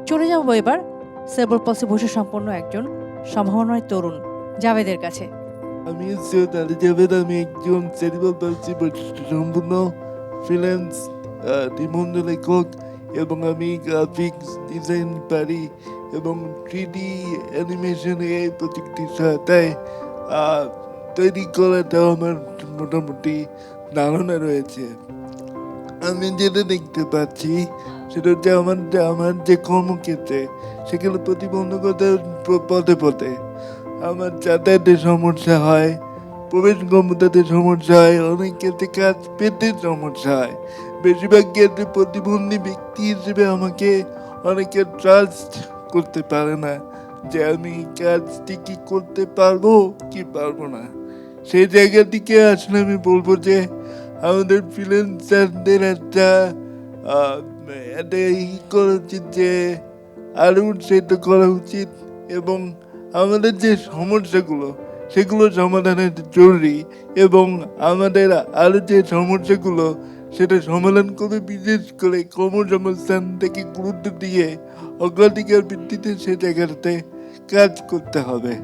চলে যাবো এবার সেরেব্রাল পলসি বৈশিষ্ট্য সম্পন্ন একজন সম্ভাবনাময় তরুণ জাভেদের কাছে। আমি সৈয়দ আলী জাভেদ। আমি একজন সেরিব্রাল পলসি বৈশিষ্ট্য সম্পন্ন ফ্রিল্যান্স নিবন্ধ লেখক এবং আমি গ্রাফিক্স ডিজাইন পারি এবং 3D অ্যানিমেশন এই প্রযুক্তির সহায়তায় তৈরি করাটাও আমার মোটামুটি ধারণা রয়েছে। আমি যেটা দেখতে পাচ্ছি সেটা হচ্ছে আমার যে কর্মক্ষেত্রে সেখানে প্রতিবন্ধকতার পথে পথে আমার যাতায়াতের সমস্যা হয়, প্রবেশ ক্ষমতাতে সমস্যা হয়, অনেক ক্ষেত্রে কাজ পেতে সমস্যা হয়। বেশিরভাগ ক্ষেত্রে প্রতিবন্ধী ব্যক্তি হিসেবে আমাকে অনেকে ট্রাস্ট করতে পারে না যে আমি কাজটি কি করতে পারবো কি পারবো না। সেই জায়গা থেকে আসলে আমি বলবো যে আমাদের ফ্রিল্যান্সারদের একটা করা উচিত যে আরও উৎসাহিত করা উচিত এবং আমাদের যে সমস্যাগুলো সেগুলো সমাধানের জরুরি এবং আমাদের আরও যে সমস্যাগুলো সেটা সমাধান করে বিশেষ করে কর্মসংস্থান থেকে গুরুত্ব দিয়ে অগ্রাধিকার ভিত্তিতে সে জায়গাটাতে কাজ করতে হবে।